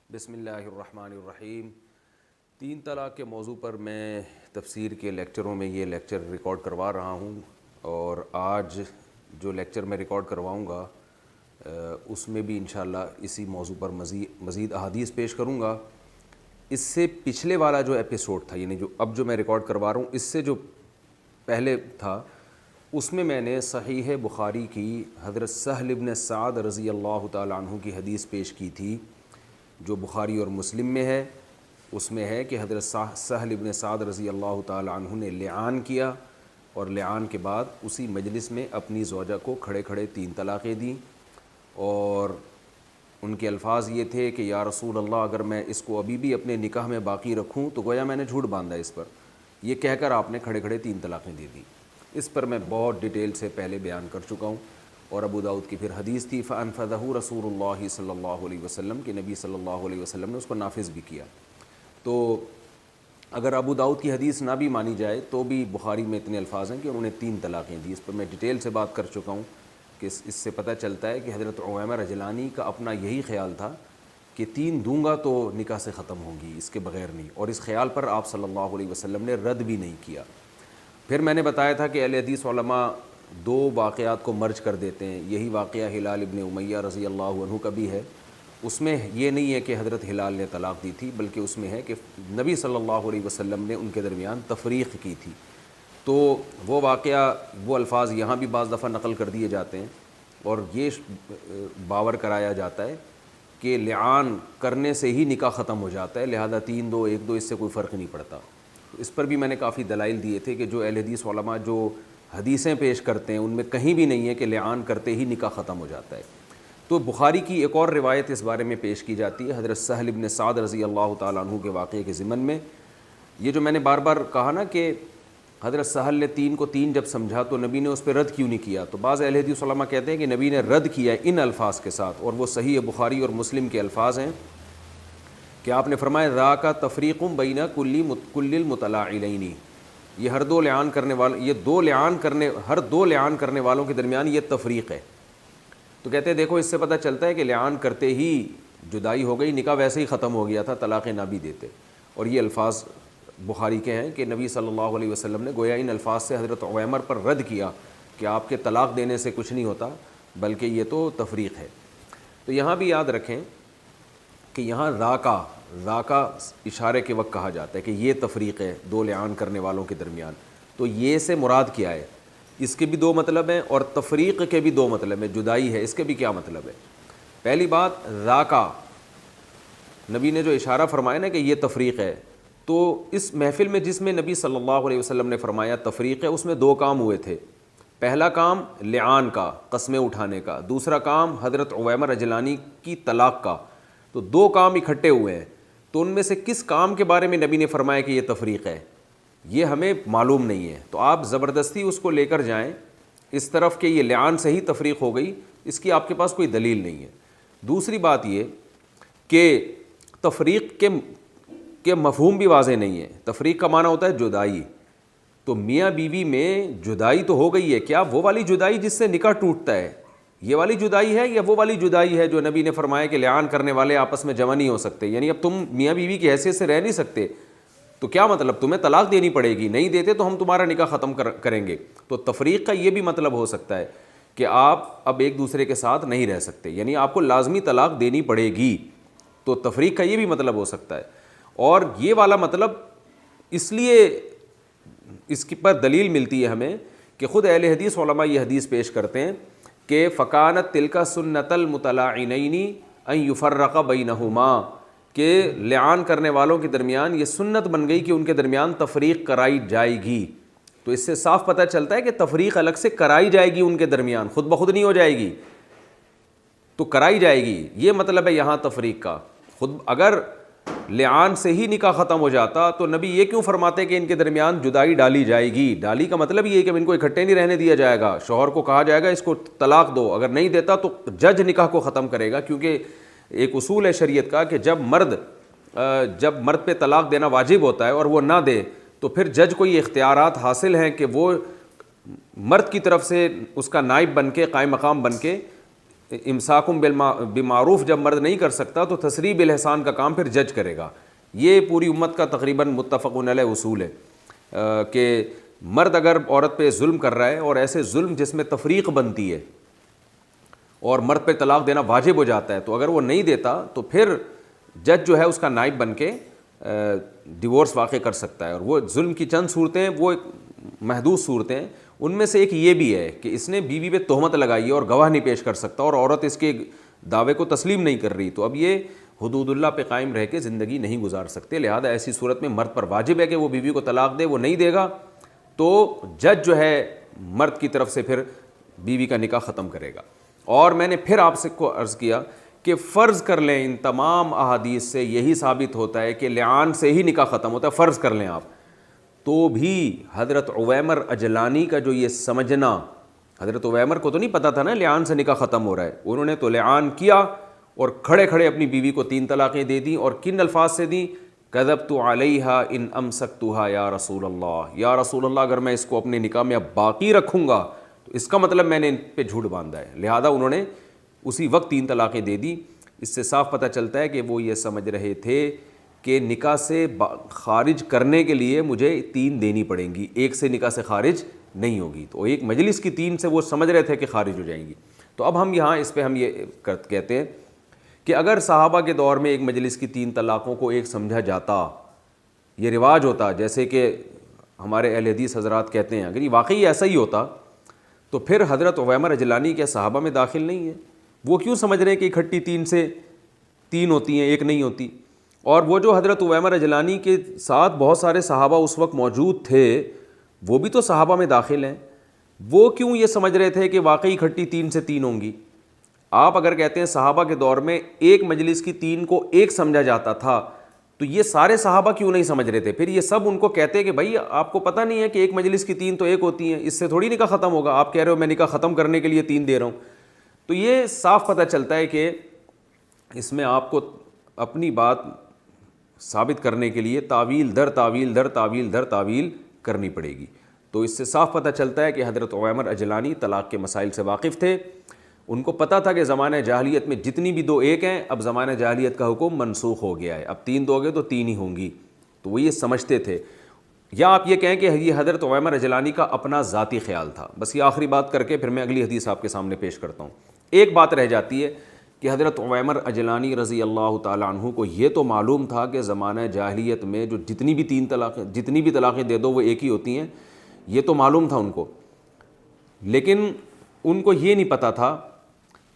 بسم اللہ الرحمن الرحیم۔ تین طلاق کے موضوع پر میں تفسیر کے لیکچروں میں یہ لیکچر ریکارڈ کروا رہا ہوں، اور آج جو لیکچر میں ریکارڈ کرواؤں گا اس میں بھی انشاءاللہ اسی موضوع پر مزید احادیث پیش کروں گا۔ اس سے پچھلے والا جو ایپیسوڈ تھا، یعنی جو میں ریکارڈ کروا رہا ہوں، اس سے جو پہلے تھا، اس میں میں نے صحیح بخاری کی حضرت سہل بن سعد رضی اللہ تعالیٰ عنہ کی حدیث پیش کی تھی، جو بخاری اور مسلم میں ہے۔ اس میں ہے کہ حضرت سہل بن سعد رضی اللہ تعالیٰ عنہ نے لعان کیا، اور لعان کے بعد اسی مجلس میں اپنی زوجہ کو کھڑے کھڑے 3 طلاقیں دیں، اور ان کے الفاظ یہ تھے کہ یا رسول اللہ، اگر میں اس کو ابھی بھی اپنے نکاح میں باقی رکھوں تو گویا میں نے جھوٹ باندھا اس پر، یہ کہہ کر آپ نے کھڑے کھڑے 3 طلاقیں دے دیں۔ اس پر میں بہت ڈیٹیل سے پہلے بیان کر چکا ہوں، اور ابو داؤد کی پھر حدیث تھی فَأَنفَذَهُ رسول اللہ صلی اللہ علیہ وسلم، کہ نبی صلی اللہ علیہ وسلم نے اس کو نافذ بھی کیا۔ تو اگر ابو داؤد کی حدیث نہ بھی مانی جائے تو بھی بخاری میں اتنے الفاظ ہیں کہ انہوں نے 3 طلاقیں دی۔ اس پر میں ڈیٹیل سے بات کر چکا ہوں کہ اس سے پتہ چلتا ہے کہ حضرت عویمہ رجلانی کا اپنا یہی خیال تھا کہ 3 دوں گا تو نکاح سے ختم ہوں گی، اس کے بغیر نہیں، اور اس خیال پر آپ صلی اللہ علیہ وسلم نے رد بھی نہیں کیا۔ پھر میں نے بتایا تھا کہ اہل حدیث علماء 2 واقعات کو مرج کر دیتے ہیں۔ یہی واقعہ ہلال ابن امیہ رضی اللہ عنہ کا بھی ہے۔ اس میں یہ نہیں ہے کہ حضرت ہلال نے طلاق دی تھی، بلکہ اس میں ہے کہ نبی صلی اللہ علیہ وسلم نے ان کے درمیان تفریق کی تھی۔ تو وہ واقعہ، وہ الفاظ یہاں بھی بعض دفعہ نقل کر دیے جاتے ہیں، اور یہ باور کرایا جاتا ہے کہ لعان کرنے سے ہی نکاح ختم ہو جاتا ہے، لہذا 3 2 1 2 اس سے کوئی فرق نہیں پڑتا۔ اس پر بھی میں نے کافی دلائل دیے تھے کہ جو اہل حدیث علماء جو حدیثیں پیش کرتے ہیں ان میں کہیں بھی نہیں ہے کہ لعان کرتے ہی نکاح ختم ہو جاتا ہے۔ تو بخاری کی ایک اور روایت اس بارے میں پیش کی جاتی ہے، حضرت سہل بن سعد رضی اللہ تعالیٰ عنہ کے واقعے کے ضمن میں۔ یہ جو میں نے بار بار کہا نا کہ حضرت سہل نے 3 کو 3 جب سمجھا تو نبی نے اس پہ رد کیوں نہیں کیا، تو بعض اہل حدیث علماء کہتے ہیں کہ نبی نے رد کیا ان الفاظ کے ساتھ، اور وہ صحیح بخاری اور مسلم کے الفاظ ہیں کہ آپ نے فرمایا ذاک تفریق بین کل المتلاعنین، یہ ہر 2 لعان کرنے والے، یہ 2 لعان کرنے، ہر 2 لعان کرنے والوں کے درمیان یہ تفریق ہے۔ تو کہتے ہیں دیکھو اس سے پتہ چلتا ہے کہ لعان کرتے ہی جدائی ہو گئی، نکاح ویسے ہی ختم ہو گیا تھا، طلاقیں نہ بھی دیتے۔ اور یہ الفاظ بخاری کے ہیں کہ نبی صلی اللہ علیہ وسلم نے گویا ان الفاظ سے حضرت عویمر پر رد کیا کہ آپ کے طلاق دینے سے کچھ نہیں ہوتا، بلکہ یہ تو تفریق ہے۔ تو یہاں بھی یاد رکھیں کہ یہاں ذاکا اشارے کے وقت کہا جاتا ہے کہ یہ تفریق ہے 2 لعان کرنے والوں کے درمیان، تو یہ سے مراد کیا ہے؟ اس کے بھی 2 مطلب ہیں، اور تفریق کے بھی 2 مطلب ہیں، جدائی ہے، اس کے بھی کیا مطلب ہے؟ پہلی بات، ذاکا نبی نے جو اشارہ فرمایا نا کہ یہ تفریق ہے، تو اس محفل میں جس میں نبی صلی اللہ علیہ وسلم نے فرمایا تفریق ہے، اس میں 2 کام ہوئے تھے۔ پہلا کام لعان کا، قسمیں اٹھانے کا، دوسرا کام حضرت عویمہ رجلانی کی طلاق کا، تو 2 کام اکٹھے ہوئے ہیں۔ تو ان میں سے کس کام کے بارے میں نبی نے فرمایا کہ یہ تفریق ہے، یہ ہمیں معلوم نہیں ہے۔ تو آپ زبردستی اس کو لے کر جائیں اس طرف کہ یہ لعان سے ہی تفریق ہو گئی، اس کی آپ کے پاس کوئی دلیل نہیں ہے۔ دوسری بات یہ کہ تفریق کے مفہوم بھی واضح نہیں ہے۔ تفریق کا معنی ہوتا ہے جدائی، تو میاں بیوی میں جدائی تو ہو گئی ہے، کیا وہ والی جدائی جس سے نکاح ٹوٹتا ہے یہ والی جدائی ہے، یا وہ والی جدائی ہے جو نبی نے فرمایا کہ لعان کرنے والے آپس میں جمع نہیں ہو سکتے، یعنی اب تم میاں بیوی کی حیثیت سے رہ نہیں سکتے، تو کیا مطلب تمہیں طلاق دینی پڑے گی، نہیں دیتے تو ہم تمہارا نکاح ختم کریں گے۔ تو تفریق کا یہ بھی مطلب ہو سکتا ہے کہ آپ اب ایک دوسرے کے ساتھ نہیں رہ سکتے، یعنی آپ کو لازمی طلاق دینی پڑے گی، تو تفریق کا یہ بھی مطلب ہو سکتا ہے۔ اور یہ والا مطلب اس لیے اس کی پر دلیل ملتی ہے ہمیں کہ خود اہل حدیث علماء یہ حدیث پیش کرتے ہیں کہ فکانت تلک سنت المتلاعنین ان یفرق بینہما، کہ لعان کرنے والوں کے درمیان یہ سنت بن گئی کہ ان کے درمیان تفریق کرائی جائے گی۔ تو اس سے صاف پتہ چلتا ہے کہ تفریق الگ سے کرائی جائے گی ان کے درمیان، خود بخود نہیں ہو جائے گی، تو کرائی جائے گی، یہ مطلب ہے یہاں تفریق کا۔ خود اگر لعان سے ہی نکاح ختم ہو جاتا تو نبی یہ کیوں فرماتے کہ ان کے درمیان جدائی ڈالی جائے گی؟ ڈالی کا مطلب یہ ہے کہ ان کو اکٹھے نہیں رہنے دیا جائے گا، شوہر کو کہا جائے گا اس کو طلاق دو، اگر نہیں دیتا تو جج نکاح کو ختم کرے گا، کیونکہ ایک اصول ہے شریعت کا کہ جب مرد پہ طلاق دینا واجب ہوتا ہے اور وہ نہ دے تو پھر جج کو یہ اختیارات حاصل ہیں کہ وہ مرد کی طرف سے اس کا نائب بن کے، قائم مقام بن کے امساکم بالمعروف جب مرد نہیں کر سکتا تو تسریح بالاحسان کا کام پھر جج کرے گا. یہ پوری امت کا تقریباً متفق علیہ اصول ہے کہ مرد اگر عورت پہ ظلم کر رہا ہے اور ایسے ظلم جس میں تفریق بنتی ہے اور مرد پہ طلاق دینا واجب ہو جاتا ہے، تو اگر وہ نہیں دیتا تو پھر جج جو ہے اس کا نائب بن کے ڈیورس واقع کر سکتا ہے. اور وہ ظلم کی چند صورتیں وہ محدود صورتیں ہیں، ان میں سے ایک یہ بھی ہے کہ اس نے بیوی پہ تہمت لگائی ہے اور گواہ نہیں پیش کر سکتا اور عورت اس کے دعوے کو تسلیم نہیں کر رہی، تو اب یہ حدود اللہ پہ قائم رہ کے زندگی نہیں گزار سکتے. لہذا ایسی صورت میں مرد پر واجب ہے کہ وہ بیوی کو طلاق دے. وہ نہیں دے گا تو جج جو ہے مرد کی طرف سے پھر بیوی کا نکاح ختم کرے گا. اور میں نے پھر آپ سے کو عرض کیا کہ فرض کر لیں ان تمام احادیث سے یہی ثابت ہوتا ہے کہ لعان سے ہی نکاح ختم ہوتا ہے، فرض کر لیں آپ، تو بھی حضرت عویمر اجلانی کا جو یہ سمجھنا، حضرت عویمر کو تو نہیں پتہ تھا نا لعان سے نکاح ختم ہو رہا ہے، انہوں نے تو لعان کیا اور کھڑے کھڑے اپنی بیوی کو 3 طلاقیں دے دیں. اور کن الفاظ سے دیں؟ کذبت علیہا ان امسکتھا یا رسول اللہ، یا رسول اللہ اگر میں اس کو اپنے نکاح میں اب باقی رکھوں گا تو اس کا مطلب میں نے ان پہ جھوٹ باندھا ہے. لہذا انہوں نے اسی وقت 3 طلاقیں دے دی. اس سے صاف پتہ چلتا ہے کہ وہ یہ سمجھ رہے تھے کہ نکاح سے خارج کرنے کے لیے مجھے 3 دینی پڑیں گی، ایک سے نکاح سے خارج نہیں ہوگی. تو ایک مجلس کی 3 سے وہ سمجھ رہے تھے کہ خارج ہو جائیں گی. تو اب ہم یہاں اس پہ ہم یہ کہتے ہیں کہ اگر صحابہ کے دور میں ایک مجلس کی 3 طلاقوں کو ایک سمجھا جاتا، یہ رواج ہوتا جیسے کہ ہمارے اہل حدیث حضرات کہتے ہیں، اگر یہ واقعی ایسا ہی ہوتا تو پھر حضرت عویمر اجلانی کے صحابہ میں داخل نہیں ہے. وہ کیوں سمجھ رہے ہیں کہ اکٹھی 3 سے 3 ہوتی ہیں، ایک نہیں ہوتی؟ اور وہ جو حضرت عویمر اجلانی کے ساتھ بہت سارے صحابہ اس وقت موجود تھے، وہ بھی تو صحابہ میں داخل ہیں، وہ کیوں یہ سمجھ رہے تھے کہ واقعی اکٹھی 3 سے 3 ہوں گی؟ آپ اگر کہتے ہیں صحابہ کے دور میں ایک مجلس کی 3 کو ایک سمجھا جاتا تھا، تو یہ سارے صحابہ کیوں نہیں سمجھ رہے تھے؟ پھر یہ سب ان کو کہتے ہیں کہ بھائی آپ کو پتہ نہیں ہے کہ ایک مجلس کی 3 تو ایک ہوتی ہیں، اس سے تھوڑی نکاح ختم ہوگا. آپ کہہ رہے ہو میں نکاح ختم کرنے کے لیے 3 دے رہا ہوں. تو یہ صاف پتہ چلتا ہے کہ اس میں آپ کو اپنی بات ثابت کرنے کے لیے تعویل در تعویل در تعویل در تعویل کرنی پڑے گی. تو اس سے صاف پتہ چلتا ہے کہ حضرت عویمر اجلانی طلاق کے مسائل سے واقف تھے. ان کو پتہ تھا کہ زمانہ جاہلیت میں جتنی بھی 2 ایک ہیں، اب زمانہ جاہلیت کا حکم منسوخ ہو گیا ہے، اب 3 دو گے تو 3 ہی ہوں گی. تو وہ یہ سمجھتے تھے. یا آپ یہ کہیں کہ یہ حضرت عویمر اجلانی کا اپنا ذاتی خیال تھا. بس یہ آخری بات کر کے پھر میں اگلی حدیث آپ کے سامنے پیش کرتا ہوں. ایک بات رہ جاتی ہے کہ حضرت عویمر اجلانی رضی اللہ تعالیٰ عنہ کو یہ تو معلوم تھا کہ زمانہ جاہلیت میں جو جتنی بھی طلاقیں دے دو وہ ایک ہی ہوتی ہیں، یہ تو معلوم تھا ان کو. لیکن ان کو یہ نہیں پتہ تھا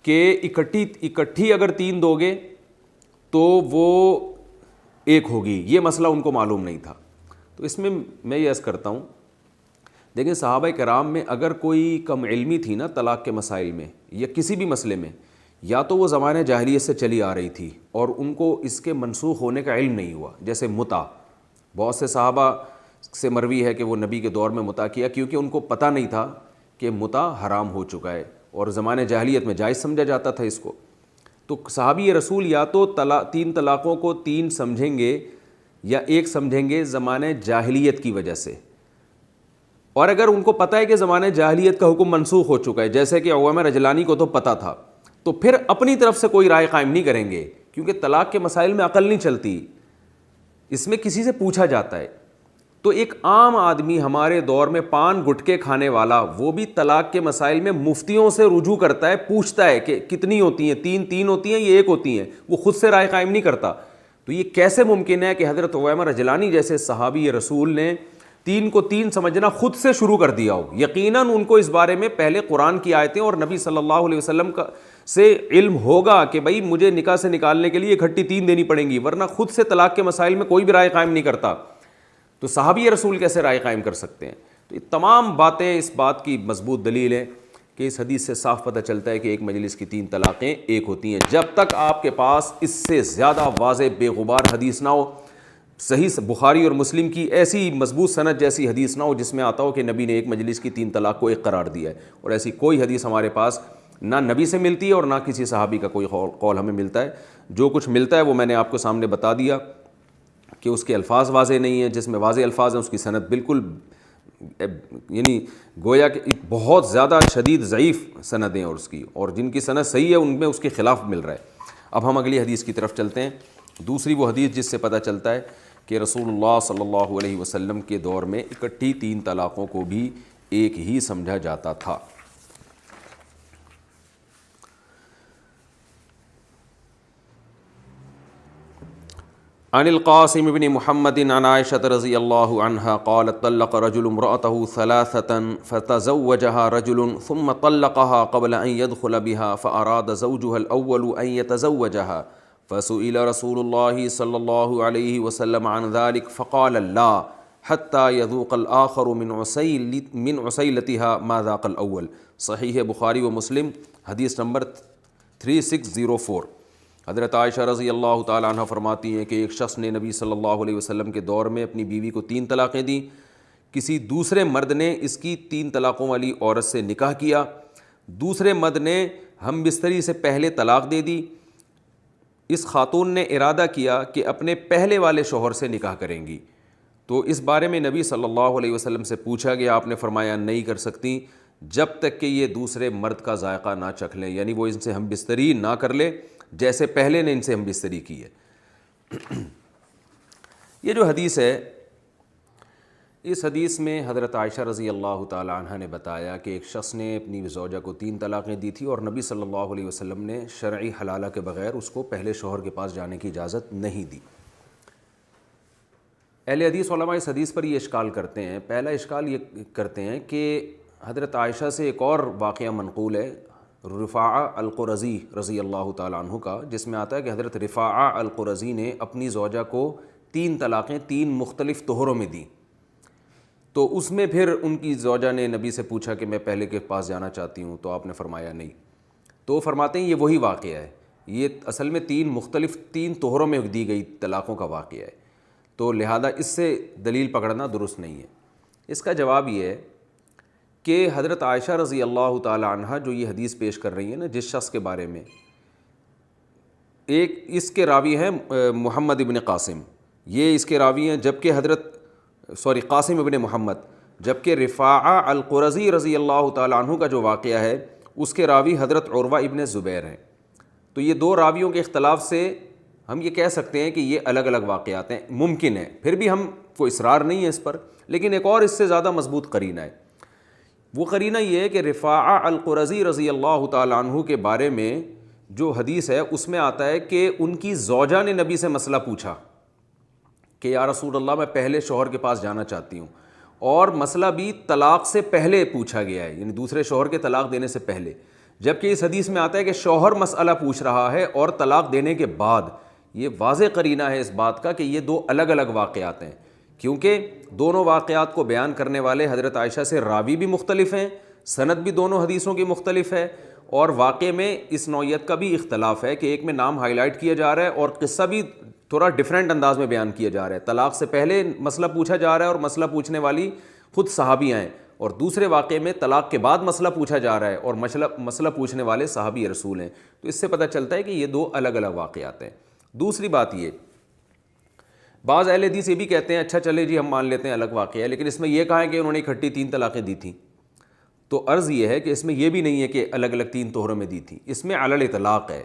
کہ اکٹھی اگر 3 دو گے تو وہ ایک ہوگی، یہ مسئلہ ان کو معلوم نہیں تھا. تو اس میں میں یہ عرض کرتا ہوں، دیکھیں صحابہ کرام میں اگر کوئی کم علمی تھی نا طلاق کے مسائل میں یا کسی بھی مسئلے میں، یا تو وہ زمانہ جاہلیت سے چلی آ رہی تھی اور ان کو اس کے منسوخ ہونے کا علم نہیں ہوا. جیسے متع، بہت سے صحابہ سے مروی ہے کہ وہ نبی کے دور میں متع کیا کیونکہ ان کو پتہ نہیں تھا کہ متع حرام ہو چکا ہے اور زمانہ جاہلیت میں جائز سمجھا جاتا تھا اس کو. تو صحابی رسول یا تو 3 طلاقوں کو 3 سمجھیں گے یا ایک سمجھیں گے زمانہ جاہلیت کی وجہ سے. اور اگر ان کو پتہ ہے کہ زمانہ جاہلیت کا حکم منسوخ ہو چکا ہے، جیسے کہ عویمر اجلانی کو تو پتہ تھا، تو پھر اپنی طرف سے کوئی رائے قائم نہیں کریں گے کیونکہ طلاق کے مسائل میں عقل نہیں چلتی، اس میں کسی سے پوچھا جاتا ہے. تو ایک عام آدمی ہمارے دور میں پان گٹکے کھانے والا وہ بھی طلاق کے مسائل میں مفتیوں سے رجوع کرتا ہے، پوچھتا ہے کہ کتنی ہوتی ہیں، 3 ہوتی ہیں یا 1 ہوتی ہیں، وہ خود سے رائے قائم نہیں کرتا. تو یہ کیسے ممکن ہے کہ حضرت عویمر اجلانی جیسے صحابی رسول نے 3 کو 3 سمجھنا خود سے شروع کر دیا ہو؟ یقیناً ان کو اس بارے میں پہلے قرآن کی آیتیں اور نبی صلی اللہ علیہ وسلم کا سے علم ہوگا کہ بھائی مجھے نکاح سے نکالنے کے لیے اکٹھی 3 دینی پڑیں گی، ورنہ خود سے طلاق کے مسائل میں کوئی بھی رائے قائم نہیں کرتا. تو صحابی رسول کیسے رائے قائم کر سکتے ہیں؟ تو یہ تمام باتیں اس بات کی مضبوط دلیل ہے کہ اس حدیث سے صاف پتہ چلتا ہے کہ ایک مجلس کی 3 طلاقیں ایک ہوتی ہیں. جب تک آپ کے پاس اس سے زیادہ واضح بے غبار حدیث نہ ہو، صحیح بخاری اور مسلم کی ایسی مضبوط سند جیسی حدیث نہ ہو جس میں آتا ہو کہ نبی نے ایک مجلس کی 3 طلاق کو ایک قرار دیا ہے، اور ایسی کوئی حدیث ہمارے پاس نہ نبی سے ملتی ہے اور نہ کسی صحابی کا کوئی قول ہمیں ملتا ہے. جو کچھ ملتا ہے وہ میں نے آپ کو سامنے بتا دیا کہ اس کے الفاظ واضح نہیں ہیں، جس میں واضح الفاظ ہیں اس کی سند بالکل یعنی گویا کہ بہت زیادہ شدید ضعیف سندیں اور اس کی، اور جن کی سند صحیح ہے ان میں اس کے خلاف مل رہا ہے۔ اب ہم اگلی حدیث کی طرف چلتے ہیں۔ دوسری وہ حدیث جس سے پتہ چلتا ہے کہ رسول اللہ صلی اللہ علیہ وسلم کے دور میں اکٹھی 3 طلاقوں کو بھی ایک ہی سمجھا جاتا تھا۔ عن القاسم بن محمد عن عائشة رضی اللہ عنہا قالت طلق رجل امرأته 3 فتزوجها رجل ثم طلقها قبل أن يدخل بها فأراد زوجها الأول أن يتزوجها فسئل رسول الله صلى الله عليه وسلم عن ذلك فقال لا حتى يذوق الآخر من عسيلتها ما ذاق الأول۔ صحیح بخاری و مسلم حدیث نمبر 3604۔ حضرت عائشہ رضی اللہ تعالیٰ عنہ فرماتی ہیں کہ ایک شخص نے نبی صلی اللہ علیہ وسلم کے دور میں اپنی بیوی کو 3 طلاقیں دیں۔ کسی دوسرے مرد نے اس کی 3 طلاقوں والی عورت سے نکاح کیا، دوسرے مرد نے ہم بستری سے پہلے طلاق دے دی۔ اس خاتون نے ارادہ کیا کہ اپنے پہلے والے شوہر سے نکاح کریں گی، تو اس بارے میں نبی صلی اللہ علیہ وسلم سے پوچھا گیا، آپ نے فرمایا نہیں کر سکتی جب تک کہ یہ دوسرے مرد کا ذائقہ نہ چکھ لیں، یعنی وہ ان سے ہم بستری نہ کر لے جیسے پہلے نے ان سے ہم بستری کی ہے۔ یہ جو حدیث ہے، اس حدیث میں حضرت عائشہ رضی اللہ تعالیٰ عنہ نے بتایا کہ ایک شخص نے اپنی زوجہ کو 3 طلاقیں دی تھی اور نبی صلی اللہ علیہ وسلم نے شرعی حلالہ کے بغیر اس کو پہلے شوہر کے پاس جانے کی اجازت نہیں دی۔ اہل حدیث علماء اس حدیث پر یہ اشکال کرتے ہیں۔ پہلا اشکال یہ کرتے ہیں کہ حضرت عائشہ سے ایک اور واقعہ منقول ہے رفاعہ القرظی رضی اللہ تعالیٰ عنہ کا، جس میں آتا ہے کہ حضرت رفاعہ القرظی نے اپنی زوجہ کو 3 طلاقیں 3 مختلف طہروں میں دیں، تو اس میں پھر ان کی زوجہ نے نبی سے پوچھا کہ میں پہلے کے پاس جانا چاہتی ہوں، تو آپ نے فرمایا نہیں۔ تو فرماتے ہیں یہ وہی واقعہ ہے، یہ اصل میں 3 مختلف 3 طہروں میں دی گئی طلاقوں کا واقعہ ہے، تو لہذا اس سے دلیل پکڑنا درست نہیں ہے۔ اس کا جواب یہ ہے کہ حضرت عائشہ رضی اللہ تعالی عنہ جو یہ حدیث پیش کر رہی ہیں نا جس شخص کے بارے میں، ایک اس کے راوی ہیں محمد ابن قاسم، یہ اس کے راوی ہیں، جبکہ قاسم ابن محمد، جبکہ رفاعہ القرظی رضی اللہ تعالی عنہ کا جو واقعہ ہے اس کے راوی حضرت عروہ ابن زبیر ہیں۔ تو یہ 2 راویوں کے اختلاف سے ہم یہ کہہ سکتے ہیں کہ یہ الگ الگ واقعات ہیں، ممکن ہے، پھر بھی ہم کو اصرار نہیں ہے اس پر، لیکن ایک اور اس سے زیادہ مضبوط قرینہ ہے۔ وہ قرینہ یہ ہے کہ رفاعہ القرظی رضی اللہ تعالی عنہ کے بارے میں جو حدیث ہے اس میں آتا ہے کہ ان کی زوجہ نے نبی سے مسئلہ پوچھا کہ یا رسول اللہ میں پہلے شوہر کے پاس جانا چاہتی ہوں، اور مسئلہ بھی طلاق سے پہلے پوچھا گیا ہے، یعنی دوسرے شوہر کے طلاق دینے سے پہلے، جبکہ اس حدیث میں آتا ہے کہ شوہر مسئلہ پوچھ رہا ہے اور طلاق دینے کے بعد۔ یہ واضح قرینہ ہے اس بات کا کہ یہ 2 الگ الگ واقعات ہیں، کیونکہ دونوں واقعات کو بیان کرنے والے حضرت عائشہ سے راوی بھی مختلف ہیں، سند بھی دونوں حدیثوں کی مختلف ہے، اور واقعے میں اس نوعیت کا بھی اختلاف ہے کہ ایک میں نام ہائی لائٹ کیا جا رہا ہے اور قصہ بھی تھوڑا ڈیفرنٹ انداز میں بیان کیا جا رہا ہے۔ طلاق سے پہلے مسئلہ پوچھا جا رہا ہے اور مسئلہ پوچھنے والی خود صحابیاں ہیں، اور دوسرے واقعے میں طلاق کے بعد مسئلہ پوچھا جا رہا ہے اور مسئلہ پوچھنے والے صحابی رسول ہیں۔ تو اس سے پتہ چلتا ہے کہ یہ 2 الگ الگ واقعات ہیں۔ دوسری بات یہ، بعض اہل حدیث یہ بھی کہتے ہیں اچھا چلے جی ہم مان لیتے ہیں الگ واقعہ ہے، لیکن اس میں یہ کہا ہے کہ انہوں نے اکٹھی 3 طلاقیں دی تھیں، تو عرض یہ ہے کہ اس میں یہ بھی نہیں ہے کہ الگ الگ 3 طہروں میں دی تھی، اس میں علی الاطلاق ہے،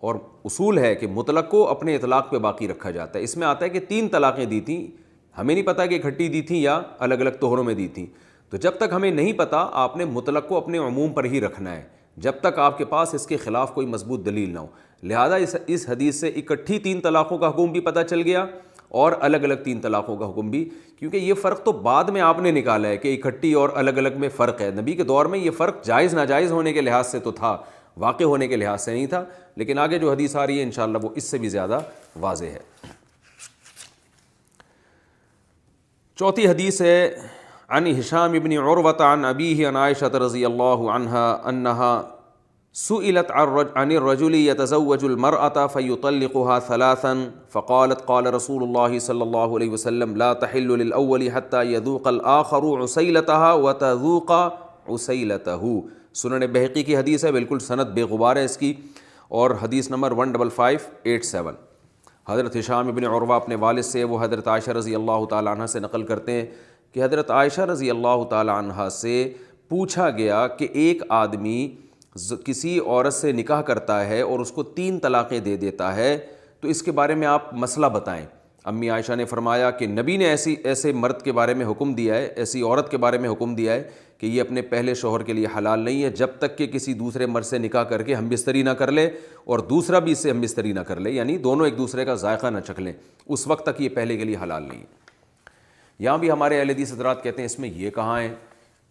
اور اصول ہے کہ مطلق کو اپنے اطلاق پہ باقی رکھا جاتا ہے۔ اس میں آتا ہے کہ 3 طلاقیں دی تھیں، ہمیں نہیں پتہ کہ اکٹھی دی تھیں یا الگ الگ طہروں میں دی تھیں، تو جب تک ہمیں نہیں پتہ آپ نے مطلق کو اپنے عموم پر ہی رکھنا ہے جب تک آپ کے پاس اس کے خلاف کوئی مضبوط دلیل نہ ہو۔ لہذا اس حدیث سے اکٹھی 3 طلاقوں کا حکم بھی پتہ چل گیا اور الگ الگ 3 طلاقوں کا حکم بھی، کیونکہ یہ فرق تو بعد میں آپ نے نکالا ہے کہ اکٹھی اور الگ الگ میں فرق ہے۔ نبی کے دور میں یہ فرق جائز ناجائز ہونے کے لحاظ سے تو تھا، واقع ہونے کے لحاظ سے نہیں تھا، لیکن آگے جو حدیث آ رہی ہے انشاءاللہ وہ اس سے بھی زیادہ واضح ہے۔ چوتھی حدیث ہے عن ہشام بن عروۃ عن ابیہ عن عائشہ رضی اللہ عنہا انہا سئلت عن الرجل يتزوج المرأة فيطلقها 3 فقالت قال رسول الله صلى الله عليه وسلم لا تحل للأول حتى يذوق الآخر عسيلتها وتذوق عسيلته۔ سنن بہقی کی حدیث ہے، بالکل سند بے غبار ہے اس کی، اور حدیث نمبر 15587۔ حضرت ہشام ابن عروہ اپنے والد سے، وہ حضرت عائشہ رضی اللہ تعالی عنہ سے نقل کرتے ہیں کہ حضرت عائشہ رضی اللہ تعالی عنہا سے پوچھا گیا کہ ایک آدمی کسی عورت سے نکاح کرتا ہے اور اس کو 3 طلاقیں دے دیتا ہے، تو اس کے بارے میں آپ مسئلہ بتائیں۔ امی عائشہ نے فرمایا کہ نبی نے ایسے مرد کے بارے میں حکم دیا ہے، ایسی عورت کے بارے میں حکم دیا ہے کہ یہ اپنے پہلے شوہر کے لیے حلال نہیں ہے جب تک کہ کسی دوسرے مرد سے نکاح کر کے ہم بستری نہ کر لے اور دوسرا بھی اس سے ہم بستری نہ کر لے، یعنی دونوں ایک دوسرے کا ذائقہ نہ چکھ لیں، اس وقت تک یہ پہلے کے لیے حلال نہیں ہے۔ یہاں بھی ہمارے اہل حدیث حضرات کہتے ہیں اس میں یہ کہاں ہے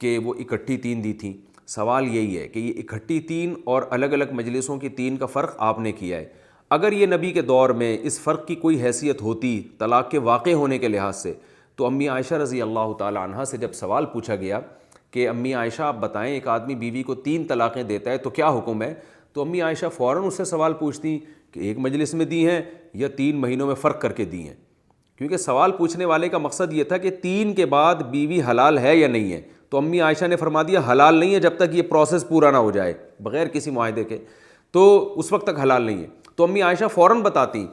کہ وہ اکٹھی 3 دی تھیں۔ سوال یہی ہے کہ یہ اکٹھی 3 اور الگ الگ مجلسوں کی 3 کا فرق آپ نے کیا ہے۔ اگر یہ نبی کے دور میں اس فرق کی کوئی حیثیت ہوتی طلاق کے واقع ہونے کے لحاظ سے، تو امی عائشہ رضی اللہ تعالی عنہا سے جب سوال پوچھا گیا کہ امی عائشہ آپ بتائیں ایک آدمی بیوی کو 3 طلاقیں دیتا ہے تو کیا حکم ہے، تو امی عائشہ فوراً اس سے سوال پوچھتی کہ ایک مجلس میں دی ہیں یا 3 مہینوں میں فرق کر کے دی ہیں، کیونکہ سوال پوچھنے والے کا مقصد یہ تھا کہ 3 کے بعد بیوی حلال ہے یا نہیں ہے، تو امی عائشہ نے فرما دیا حلال نہیں ہے جب تک یہ پروسیس پورا نہ ہو جائے بغیر کسی معاہدے کے، تو اس وقت تک حلال نہیں ہے۔ تو امی عائشہ فوراً بتاتی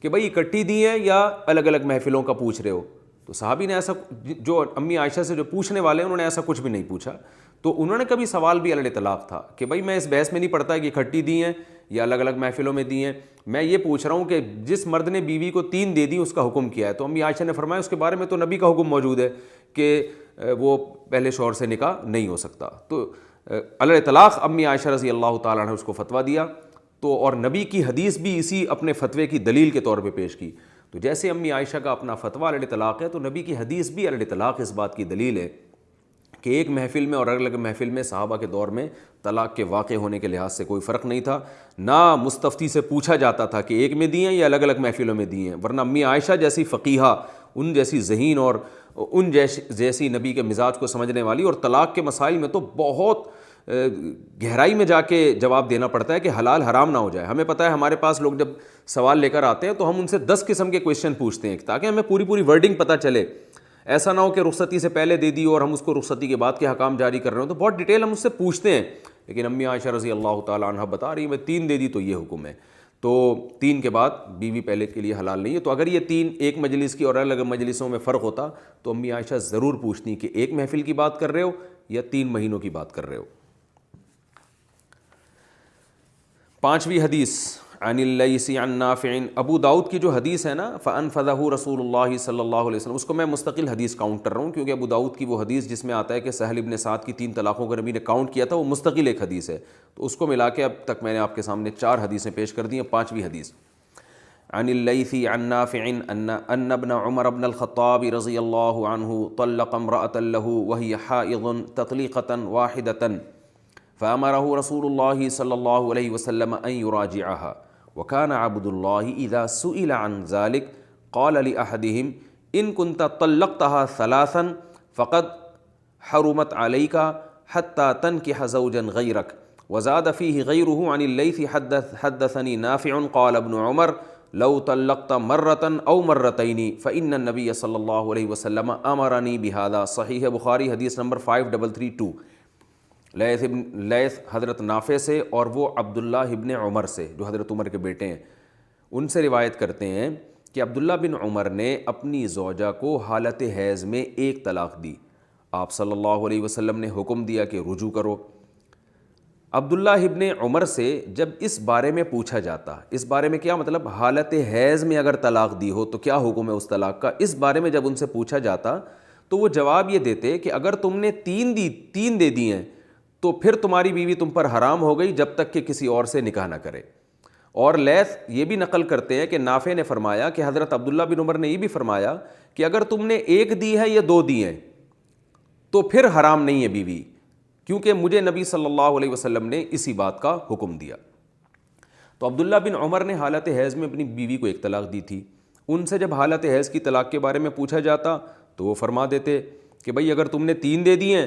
کہ بھائی اکٹھی دی ہیں یا الگ الگ محفلوں کا پوچھ رہے ہو، تو صحابی نے ایسا، جو امی عائشہ سے جو پوچھنے والے ہیں انہوں نے ایسا کچھ بھی نہیں پوچھا، تو انہوں نے کبھی سوال بھی علی طلاق تھا کہ بھائی میں اس بحث میں نہیں پڑتا کہ اکٹھی دی ہیں یا الگ الگ محفلوں میں دی ہیں، میں یہ پوچھ رہا ہوں کہ جس مرد نے بیوی کو 3 دے دی اس کا حکم کیا ہے، تو امی عائشہ نے فرمایا اس کے بارے میں تو نبی کا حکم موجود ہے کہ وہ پہلے شوہر سے نکاح نہیں ہو سکتا، تو علی طلاق امی عائشہ رضی اللہ تعالیٰ نے اس کو فتویٰ دیا، تو اور نبی کی حدیث بھی اسی اپنے فتوے کی دلیل کے طور پہ پیش کی، تو جیسے امی عائشہ کا اپنا فتویٰ علی طلاق ہے تو نبی کی حدیث بھی علی طلاق اس بات کی دلیل ہے کہ ایک محفل میں اور الگ الگ محفل میں صحابہ کے دور میں طلاق کے واقع ہونے کے لحاظ سے کوئی فرق نہیں تھا، نہ مستفتی سے پوچھا جاتا تھا کہ ایک میں دی ہیں یا الگ الگ محفلوں میں دی ہیں، ورنہ امی عائشہ جیسی فقیہہ، ان جیسی ذہین اور ان جیسی نبی کے مزاج کو سمجھنے والی، اور طلاق کے مسائل میں تو بہت گہرائی میں جا کے جواب دینا پڑتا ہے کہ حلال حرام نہ ہو جائے۔ ہمیں پتہ ہے ہمارے پاس لوگ جب سوال لے کر آتے ہیں تو ہم ان سے 10 قسم کے کویشچن پوچھتے ہیں تاکہ ہمیں پوری ورڈنگ پتہ چلے، ایسا نہ ہو کہ رخصتی سے پہلے دے دی اور ہم اس کو رخصتی کے بعد کے حکام جاری کر رہے ہوں، تو بہت ڈیٹیل ہم اس سے پوچھتے ہیں، لیکن امی عائشہ رضی اللہ تعالیٰ عنہ بتا رہی ہے میں 3 دے دی تو یہ حکم ہے، تو 3 کے بعد بیوی پہلے کے لیے حلال نہیں ہے۔ تو اگر یہ 3 ایک مجلس کی اور الگ الگ مجلسوں میں فرق ہوتا تو امی عائشہ ضرور پوچھتی کہ ایک محفل کی بات کر رہے ہو یا 3 مہینوں کی بات کر رہے ہو۔ 5ویں حدیث عن اللیث عن نافع، ابو داؤد کی جو حدیث ہے نا فانفذہ رسول اللہ صلی اللہ علیہ وسلم، اس کو میں مستقل حدیث کاؤنٹ کر رہا ہوں کیونکہ ابو داؤد کی وہ حدیث جس میں آتا ہے کہ سہل ابن سعد کی 3 طلاقوں کو نبی نے کاؤنٹ کیا تھا وہ مستقل ایک حدیث ہے، تو اس کو ملا کے اب تک میں نے آپ کے سامنے 4 حدیثیں پیش کر دی ہیں۔ 5ویں حدیث عن اللیث عن نافع ان ابن عمر بن الخطاب رضی اللہ عنہ طلق امرأة له وهي حائض تطلیقة واحدة فأمره رسول الله صلی اللہ علیہ وسلم ان يراجعها وكان عبد الله إذا سئل عن ذلك قال لأحدهم إن كنت طلقتها 3 فقد حرمت عليك حتى تنكح زوجا غيرك وزاد فيه غيره عن الليث حدثني نافع قال ابن عمر لو طلقت مرة أو مرتين فإن النبي صلی اللہ علیہ وسلم أمرني بهذا، صحیح بخاری حدیث نمبر 5332۔ لیث حضرت نافع سے اور وہ عبداللہ ابن عمر سے جو حضرت عمر کے بیٹے ہیں، ان سے روایت کرتے ہیں کہ عبداللہ بن عمر نے اپنی زوجہ کو حالت حیض میں 1 طلاق دی، آپ صلی اللہ علیہ وسلم نے حکم دیا کہ رجوع کرو۔ عبداللہ ابن عمر سے جب اس بارے میں پوچھا جاتا، اس بارے میں کیا مطلب حالت حیض میں اگر طلاق دی ہو تو کیا حکم ہے اس طلاق کا، اس بارے میں جب ان سے پوچھا جاتا تو وہ جواب یہ دیتے کہ اگر تم نے 3 دے دی ہیں تو پھر تمہاری بیوی تم پر حرام ہو گئی جب تک کہ کسی اور سے نکاح نہ کرے۔ اور لیث یہ بھی نقل کرتے ہیں کہ نافع نے فرمایا کہ حضرت عبداللہ بن عمر نے یہ بھی فرمایا کہ اگر تم نے 1 دی ہے یا 2 دی ہیں تو پھر حرام نہیں ہے بیوی، کیونکہ مجھے نبی صلی اللہ علیہ وسلم نے اسی بات کا حکم دیا۔ تو عبداللہ بن عمر نے حالت حیض میں اپنی بیوی کو 1 طلاق دی تھی، ان سے جب حالت حیض کی طلاق کے بارے میں پوچھا جاتا تو وہ فرما دیتے کہ بھئی اگر تم نے 3 دے دی ہیں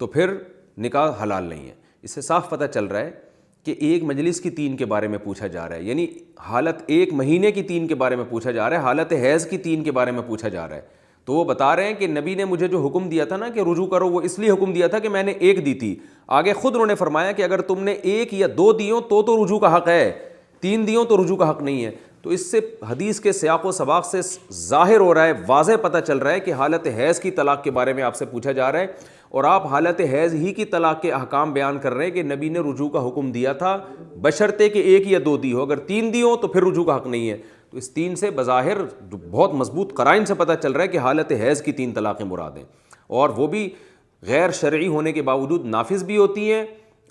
تو پھر نکاح حلال نہیں ہے۔ اس سے صاف پتہ چل رہا ہے کہ ایک مجلس کی 3 کے بارے میں پوچھا جا رہا ہے، یعنی حالت 1 مہینے کی 3 کے بارے میں پوچھا جا رہا ہے، حالت حیض کی 3 کے بارے میں پوچھا جا رہا ہے۔ تو وہ بتا رہے ہیں کہ نبی نے مجھے جو حکم دیا تھا نا کہ رجوع کرو، وہ اس لیے حکم دیا تھا کہ میں نے 1 دی تھی، آگے خود انہوں نے فرمایا کہ اگر تم نے 1 یا 2 دیوں تو رجوع کا حق ہے، 3 دیوں تو رجوع کا حق نہیں ہے۔ تو اس سے حدیث کے سیاق و سباق سے ظاہر ہو رہا ہے، واضح پتہ چل رہا ہے کہ حالت حیض کی طلاق کے بارے میں آپ سے پوچھا جا رہا ہے، اور آپ حالت حیض ہی کی طلاق کے احکام بیان کر رہے ہیں کہ نبی نے رجوع کا حکم دیا تھا بشرطے کہ 1 یا 2 دی ہو، اگر 3 دی ہو تو پھر رجوع کا حق نہیں ہے۔ تو اس 3 سے بظاہر بہت مضبوط قرائن سے پتہ چل رہا ہے کہ حالت حیض کی 3 طلاقیں مراد ہیں، اور وہ بھی غیر شرعی ہونے کے باوجود نافذ بھی ہوتی ہیں،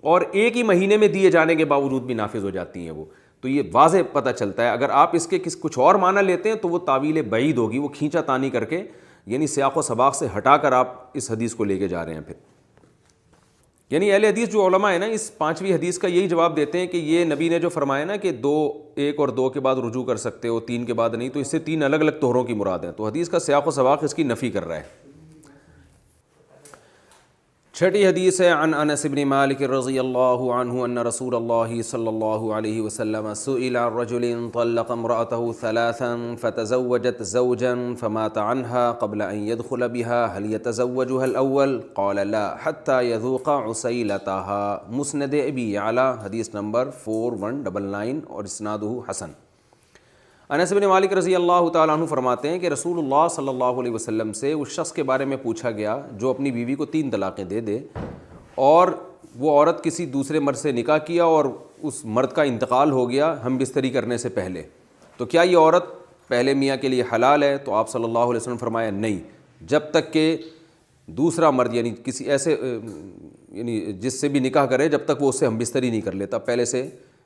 اور 1 ہی مہینے میں دیے جانے کے باوجود بھی نافذ ہو جاتی ہیں وہ۔ تو یہ واضح پتہ چلتا ہے۔ اگر آپ اس کے کچھ اور معنی لیتے ہیں تو وہ تعویل بعید ہوگی، وہ کھینچا تانی کر کے، یعنی سیاق و سباق سے ہٹا کر آپ اس حدیث کو لے کے جا رہے ہیں۔ پھر یعنی اہل حدیث جو علماء ہیں نا، اس 5ویں حدیث کا یہی جواب دیتے ہیں کہ یہ نبی نے جو فرمایا نا کہ 1 اور 2 کے بعد رجوع کر سکتے ہو، 3 کے بعد نہیں، تو اس سے 3 الگ الگ طہروں کی مراد ہیں، تو حدیث کا سیاق و سباق اس کی نفی کر رہا ہے۔ 6ٹھی حدیث ہے عن انس بن مالک رضی اللہ عنہ ان رسول اللہ صلی اللہ علیہ وسلم سئل عن رجل طلق امرأته 3 فتزوجت زوجا فمات عنها قبل ان يدخل بها هل يتزوجها الاول قال لا حتى يذوق عسيلتها، مسند ابی یعلا، حدیث نمبر 4199 اور اسنادہ حسن۔ انس بن مالک رضی اللہ تعالیٰ عنہ فرماتے ہیں کہ رسول اللہ صلی اللہ علیہ وسلم سے اس شخص کے بارے میں پوچھا گیا جو اپنی بیوی کو 3 طلاقیں دے دے، اور وہ عورت کسی دوسرے مرد سے نکاح کیا اور اس مرد کا انتقال ہو گیا ہم بستری کرنے سے پہلے، تو کیا یہ عورت پہلے میاں کے لیے حلال ہے؟ تو آپ صلی اللہ علیہ وسلم فرمایا نہیں، جب تک کہ دوسرا مرد یعنی کسی ایسے یعنی جس سے بھی نکاح کرے جب تک وہ اس سے ہم بستری نہیں کر لیتا، پہلے سے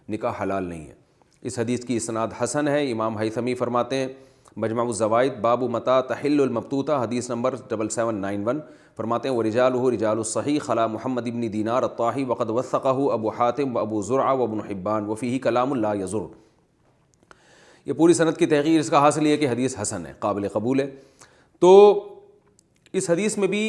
نکاح حلال نہیں ہے۔ اس حدیث کی اسناد حسن ہے۔ امام ہیثمی فرماتے ہیں مجمع الزوائد باب متى تحل المبتوتہ، حدیث نمبر 7791، فرماتے ہیں ورجالہ رجال الصحیح خلا محمد بن دینار الطاہی وقد وثقہ ابو حاتم و ابو زرعہ و ابن حبان وفیہ کلام لا یضر۔ یہ پوری سند کی تحقیق اس کا حاصل یہ کہ حدیث حسن ہے، قابل قبول ہے۔ تو اس حدیث میں بھی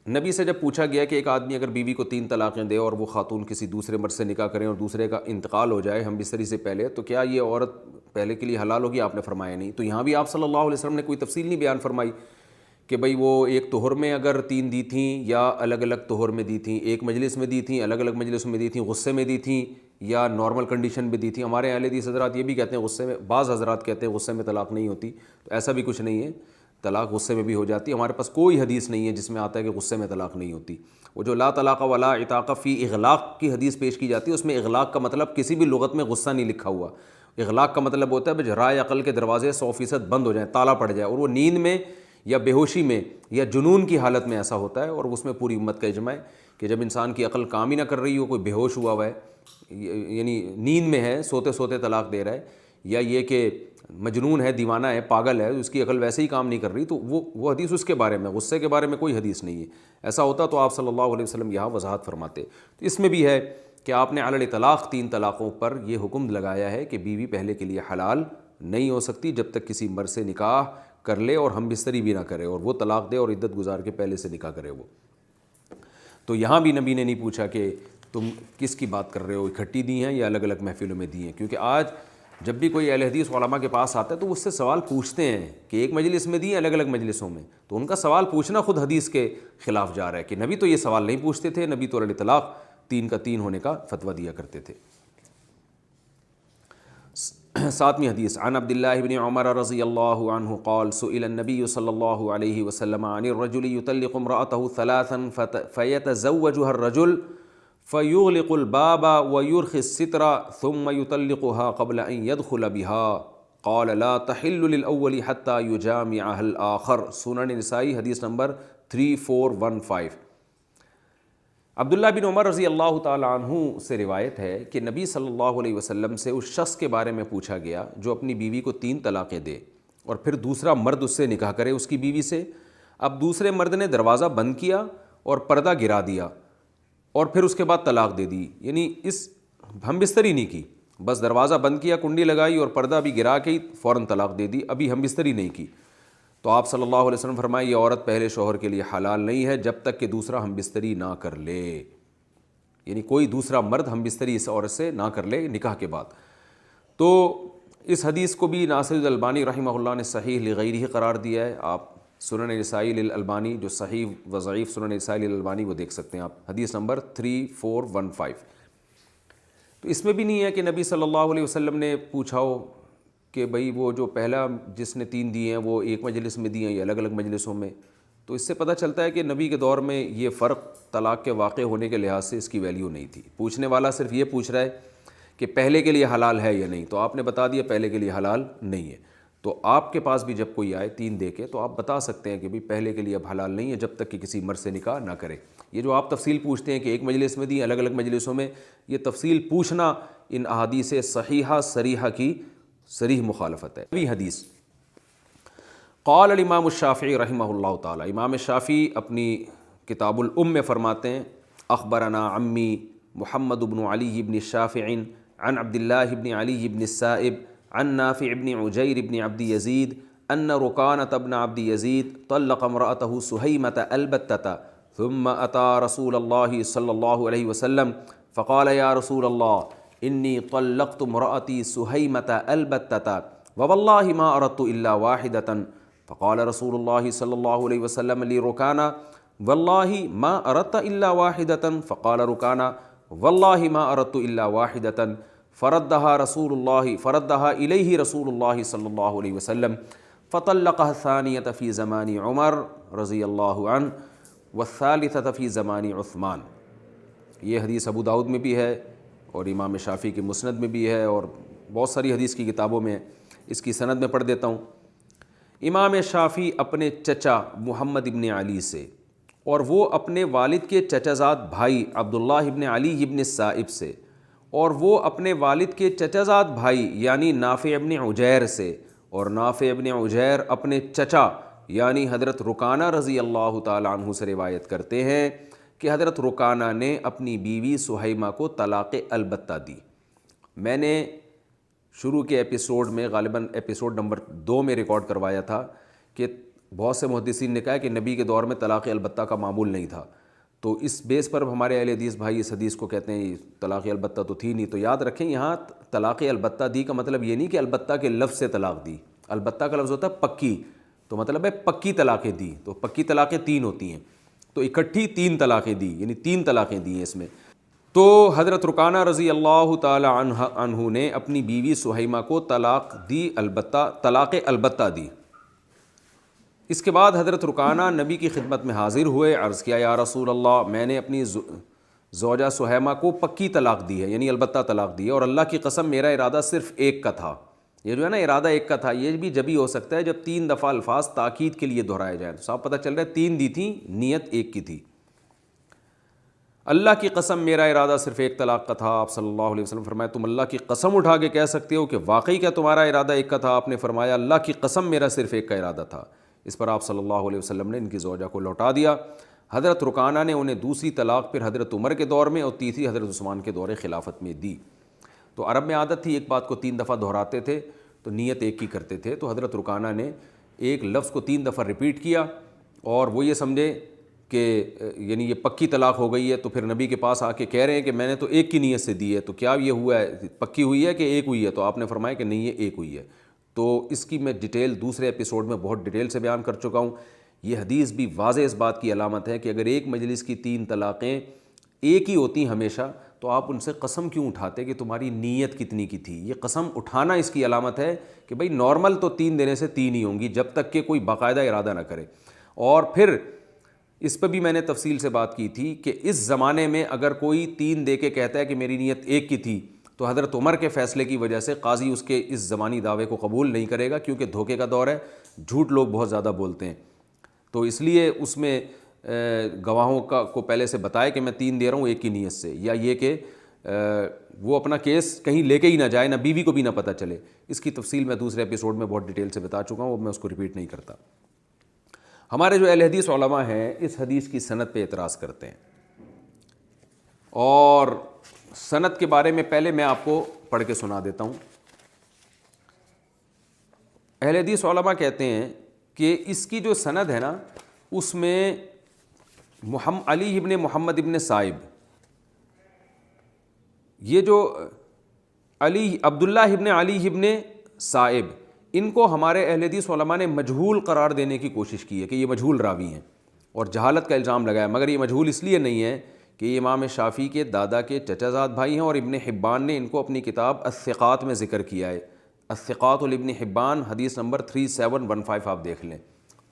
نبی سے جب پوچھا گیا کہ ایک آدمی اگر بیوی کو 3 طلاقیں دے اور وہ خاتون کسی دوسرے مرد سے نکاح کریں اور دوسرے کا انتقال ہو جائے ہم بستری سے پہلے، تو کیا یہ عورت پہلے کے لیے حلال ہوگی؟ آپ نے فرمایا نہیں۔ تو یہاں بھی آپ صلی اللہ علیہ وسلم نے کوئی تفصیل نہیں بیان فرمائی کہ بھئی وہ ایک طہر میں اگر 3 دی تھیں یا الگ الگ طہر میں دی تھیں، ایک مجلس میں دی تھیں، الگ الگ مجلس میں دی تھیں، غصے میں دی تھیں یا نارمل کنڈیشن میں دی تھیں۔ ہمارے اہل حدیث حضرات یہ بھی کہتے ہیں غصے میں، بعض حضرات کہتے ہیں غصے میں طلاق نہیں ہوتی، تو ایسا بھی کچھ نہیں ہے، طلاق غصے میں بھی ہو جاتی ہے۔ ہمارے پاس کوئی حدیث نہیں ہے جس میں آتا ہے کہ غصے میں طلاق نہیں ہوتی۔ وہ جو لا طلاق ولا عتاق فی اغلاق کی حدیث پیش کی جاتی ہے، اس میں اغلاق کا مطلب کسی بھی لغت میں غصہ نہیں لکھا ہوا۔ اغلاق کا مطلب ہوتا ہے رائے عقل کے دروازے 100% بند ہو جائیں، تالا پڑ جائے، اور وہ نیند میں یا بے ہوشی میں یا جنون کی حالت میں ایسا ہوتا ہے، اور اس میں پوری امت کا اجماع ہے کہ جب انسان کی عقل کام ہی نہ کر رہی ہو، کوئی بے ہوش ہوا ہوا ہے یعنی نیند میں ہے، سوتے سوتے طلاق دے رہا ہے، یا یہ کہ مجنون ہے، دیوانہ ہے، پاگل ہے، اس کی عقل ویسے ہی کام نہیں کر رہی، تو وہ حدیث اس کے بارے میں، غصے کے بارے میں کوئی حدیث نہیں ہے۔ ایسا ہوتا تو آپ صلی اللہ علیہ وسلم یہاں وضاحت فرماتے۔ تو اس میں بھی ہے کہ آپ نے علی طلاق 3 طلاقوں پر یہ حکم لگایا ہے کہ بیوی پہلے کے لیے حلال نہیں ہو سکتی جب تک کسی مرد سے نکاح کر لے اور ہم بستری بھی نہ کرے، اور وہ طلاق دے اور عدت گزار کے پہلے سے نکاح کرے وہ۔ تو یہاں بھی نبی نے نہیں پوچھا کہ تم کس کی بات کر رہے ہو، اکٹھی دی ہیں یا الگ الگ محفلوں میں دی ہیں، کیونکہ آج جب بھی کوئی اہل حدیث علماء کے پاس آتا ہے تو اس سے سوال پوچھتے ہیں کہ ایک مجلس میں دی ہیں الگ الگ مجلسوں میں، تو ان کا سوال پوچھنا خود حدیث کے خلاف جا رہا ہے کہ نبی تو یہ سوال نہیں پوچھتے تھے، نبی تو علی طلاق 3 کا 3 ہونے کا فتویٰ دیا کرتے تھے۔ 7ویں حدیث عن عبداللہ بن عمر رضی اللہ عنہ قال سئل النبی صلی اللہ علیہ وسلم عن الرجل يطلق امرأته 3 فيتزوجها الرجل فيغلق الباب ويرخي الستر ثم يطلقها قبل أن يدخل بها قال لا تحل للأول حتى يجامعها الآخر، سنن نسائی، حدیث نمبر 3415۔ عبداللہ بن عمر رضی اللہ تعالیٰ عنہ سے روایت ہے کہ نبی صلی اللہ علیہ وسلم سے اس شخص کے بارے میں پوچھا گیا جو اپنی بیوی کو 3 طلاقیں دے اور پھر دوسرا مرد اس سے نکاح کرے اس کی بیوی سے۔ اب دوسرے مرد نے دروازہ بند کیا اور پردہ گرا دیا اور پھر اس کے بعد طلاق دے دی، یعنی اس ہم بستری نہیں کی، بس دروازہ بند کیا، کنڈی لگائی اور پردہ بھی گرا کے فوراً طلاق دے دی، ابھی ہم بستری نہیں کی۔ تو آپ صلی اللہ علیہ وسلم فرمائے یہ عورت پہلے شوہر کے لیے حلال نہیں ہے جب تک کہ دوسرا ہم بستری نہ کر لے، یعنی کوئی دوسرا مرد ہم بستری اس عورت سے نہ کر لے نکاح کے بعد۔ تو اس حدیث کو بھی ناصر الالبانی رحمہ اللہ نے صحیح لغیرہ قرار دیا ہے۔ آپ سنن نسائی للالبانی جو صحیح و ضعیف سنن نسائی للالبانی وہ دیکھ سکتے ہیں آپ، حدیث نمبر 3415۔ تو اس میں بھی نہیں ہے کہ نبی صلی اللہ علیہ وسلم نے پوچھا ہو کہ بھئی وہ جو پہلا جس نے 3 دیے ہیں وہ ایک مجلس میں دیے ہیں یا الگ الگ مجلسوں میں، تو اس سے پتہ چلتا ہے کہ نبی کے دور میں یہ فرق طلاق کے واقع ہونے کے لحاظ سے اس کی ویلیو نہیں تھی۔ پوچھنے والا صرف یہ پوچھ رہا ہے کہ پہلے کے لیے حلال ہے یا نہیں، تو آپ نے بتا دیا پہلے کے لیے حلال نہیں ہے۔ تو آپ کے پاس بھی جب کوئی آئے 3 دے کے تو آپ بتا سکتے ہیں کہ بھئی پہلے کے لیے اب حلال نہیں ہے جب تک کہ کسی مرد سے نکاح نہ کرے۔ یہ جو آپ تفصیل پوچھتے ہیں کہ ایک مجلس میں دی الگ الگ مجلسوں میں، یہ تفصیل پوچھنا ان احادیث صحیحہ صریحہ کی صریح مخالفت ہے۔ ابھی حدیث قال الامام الشافعی رحمہ اللہ تعالی، امام شافعی اپنی کتاب الام میں فرماتے ہیں اخبرنا عمی محمد بن علی بن الشافع عن عبد اللہ بن علی بن السائب عن نافع بن عجیر بن عبد یزید ان رکانۃ بن عبد یزید طلق امرأته سہیمۃ البتۃ ثم اتى رسول اللہ صلی اللہ علیہ وسلم فقال یا رسول اللہ انی طلقت امرأتی سہیمۃ البتۃ وواللہ ما اردت الا واحدۃ فقال رسول اللہ صلی اللہ علیہ وسلم لرکانہ واللہ ما اردت الا واحدۃ فقال رکانہ واللہ ما اردت الا واحدۃ فردها الیہ رسول اللہ صلی اللہ علیہ وسلم فطلقها الثانیۃ فی زمان عمر رضی اللہ عنہ والثالثۃ فی زمان عثمان۔ یہ حدیث ابو داؤد میں بھی ہے اور امام شافعی کے مسند میں بھی ہے اور بہت ساری حدیث کی کتابوں میں۔ اس کی سند میں پڑھ دیتا ہوں۔ امام شافعی اپنے چچا محمد ابن علی سے اور وہ اپنے والد کے چچا زاد بھائی عبداللہ ابن علی ابن السائب سے اور وہ اپنے والد کے چچا زاد بھائی یعنی نافع ابن عجیر سے اور نافع ابن عجیر اپنے چچا یعنی حضرت رکانہ رضی اللہ تعالیٰ عنہ سے روایت کرتے ہیں کہ حضرت رکانہ نے اپنی بیوی سہیمہ کو طلاق البتہ دی۔ میں نے شروع کے ایپیسوڈ میں غالباً ایپیسوڈ نمبر 2 میں ریکارڈ کروایا تھا کہ بہت سے محدثین نے کہا کہ نبی کے دور میں طلاق البتہ کا معمول نہیں تھا، تو اس بیس پر ہمارے اہل حدیث بھائی اس حدیث کو کہتے ہیں طلاق البتہ تو تھی نہیں۔ تو یاد رکھیں یہاں طلاق البتہ دی کا مطلب یہ نہیں کہ البتہ کے لفظ سے طلاق دی، البتہ کا لفظ ہوتا ہے پکی، تو مطلب ہے پکی طلاقیں دی، تو پکی طلاقیں 3 ہوتی ہیں، تو اکٹھی 3 طلاقیں دی، یعنی 3 طلاقیں دی ہیں اس میں۔ تو حضرت رکانہ رضی اللہ تعالی عنہ نے اپنی بیوی سہیمہ کو طلاق البتہ دی۔ اس کے بعد حضرت رکانہ نبی کی خدمت میں حاضر ہوئے، عرض کیا یا رسول اللہ میں نے اپنی زوجہ سہیمہ کو پکی طلاق دی ہے، یعنی البتہ طلاق دی ہے، اور اللہ کی قسم میرا ارادہ صرف ایک کا تھا۔ یہ جو ہے نا ارادہ ایک کا تھا، یہ بھی جبھی ہو سکتا ہے جب 3 دفعہ الفاظ تاکید کے لیے دہرائے جائیں، تو صاحب پتہ چل رہا ہے 3 دی تھیں، نیت ایک کی تھی۔ اللہ کی قسم میرا ارادہ صرف ایک طلاق کا تھا۔ آپ صلی اللہ علیہ وسلم فرمایا تم اللہ کی قسم اٹھا کے کہہ سکتے ہو کہ واقعی کیا تمہارا ارادہ ایک کا تھا؟ آپ نے فرمایا اللہ کی قسم میرا صرف ایک کا ارادہ تھا۔ اس پر آپ صلی اللہ علیہ وسلم نے ان کی زوجہ کو لوٹا دیا۔ حضرت رکانہ نے انہیں دوسری طلاق پھر حضرت عمر کے دور میں اور تیسری حضرت عثمان کے دور خلافت میں دی۔ تو عرب میں عادت تھی ایک بات کو 3 دفعہ دہراتے تھے تو نیت ایک کی کرتے تھے، تو حضرت رکانہ نے ایک لفظ کو 3 دفعہ ریپیٹ کیا اور وہ یہ سمجھے کہ یعنی یہ پکی طلاق ہو گئی ہے، تو پھر نبی کے پاس آ کے کہہ رہے ہیں کہ میں نے تو ایک کی نیت سے دی ہے، تو کیا یہ ہوا ہے پکی ہوئی ہے کہ ایک ہوئی ہے؟ تو آپ نے فرمایا کہ نہیں یہ ایک ہوئی ہے۔ تو اس کی میں ڈیٹیل دوسرے ایپیسوڈ میں بہت ڈیٹیل سے بیان کر چکا ہوں۔ یہ حدیث بھی واضح اس بات کی علامت ہے کہ اگر ایک مجلس کی 3 طلاقیں ایک ہی ہوتی ہمیشہ تو آپ ان سے قسم کیوں اٹھاتے کہ تمہاری نیت کتنی کی تھی؟ یہ قسم اٹھانا اس کی علامت ہے کہ بھئی نارمل تو 3 دینے سے 3 ہی ہوں گی جب تک کہ کوئی باقاعدہ ارادہ نہ کرے۔ اور پھر اس پہ بھی میں نے تفصیل سے بات کی تھی کہ اس زمانے میں اگر کوئی 3 دے کے کہتا ہے کہ میری نیت ایک کی تھی تو حضرت عمر کے فیصلے کی وجہ سے قاضی اس کے اس زمانی دعوے کو قبول نہیں کرے گا، کیونکہ دھوکے کا دور ہے، جھوٹ لوگ بہت زیادہ بولتے ہیں، تو اس لیے اس میں گواہوں کو پہلے سے بتائے کہ میں 3 دے رہا ہوں ایک کی نیت سے، یا یہ کہ وہ اپنا کیس کہیں لے کے ہی نہ جائے، نہ بیوی کو بھی نہ پتہ چلے۔ اس کی تفصیل میں دوسرے ایپیسوڈ میں بہت ڈیٹیل سے بتا چکا ہوں، میں اس کو ریپیٹ نہیں کرتا۔ ہمارے جو اہل حدیث علماء ہیں اس حدیث کی سند پہ اعتراض کرتے ہیں، اور سند کے بارے میں پہلے میں آپ کو پڑھ کے سنا دیتا ہوں۔ اہل حدیث علماء کہتے ہیں کہ اس کی جو سند ہے نا اس میں علی ابن محمد ابن سائب، یہ جو عبداللہ ابن علی ابن سائب، ان کو ہمارے اہل حدیث علماء نے مجہول قرار دینے کی کوشش کی ہے کہ یہ مجہول راوی ہیں اور جہالت کا الزام لگایا، مگر یہ مجہول اس لیے نہیں ہے کہ یہ امام شافعی کے دادا کے چچا زاد بھائی ہیں، اور ابن حبان نے ان کو اپنی کتاب الثقات میں ذکر کیا ہے، الثقات لابن حبان حدیث نمبر 3715 آپ دیکھ لیں.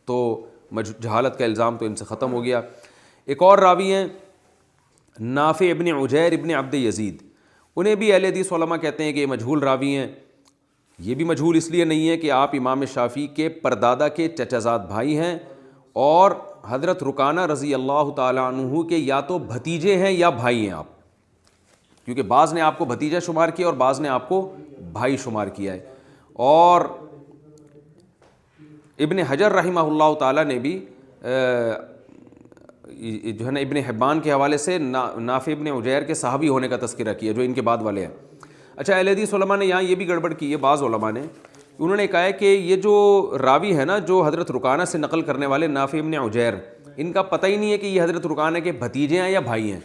تو جہالت کا الزام تو ان سے ختم ہو گیا. ایک اور راوی ہیں نافع ابن عجیر ابن عبد یزید, انہیں بھی اہل حدیث علماء کہتے ہیں کہ یہ مجہول راوی ہیں. یہ بھی مجہول اس لیے نہیں ہے کہ آپ امام شافعی کے پردادا کے چچا زاد بھائی ہیں اور حضرت رکانہ رضی اللہ تعالیٰ عنہ کے یا تو بھتیجے ہیں یا بھائی ہیں آپ, کیونکہ بعض نے آپ کو بھتیجا شمار کیا اور بعض نے آپ کو بھائی شمار کیا ہے. اور ابن حجر رحمہ اللہ تعالیٰ نے بھی جو ہے نا ابن حبان کے حوالے سے نافع ابن عجیر کے صحابی ہونے کا تذکرہ کیا جو ان کے بعد والے ہیں. اچھا, اہل حدیث علماء نے یہاں یہ بھی گڑبڑ کی ہے, بعض علماء نے انہوں نے کہا ہے کہ یہ جو راوی ہے نا جو حضرت رکانہ سے نقل کرنے والے نافع ابن عجیر, ان کا پتہ ہی نہیں ہے کہ یہ حضرت رکانہ کے بھتیجے ہیں یا بھائی ہیں.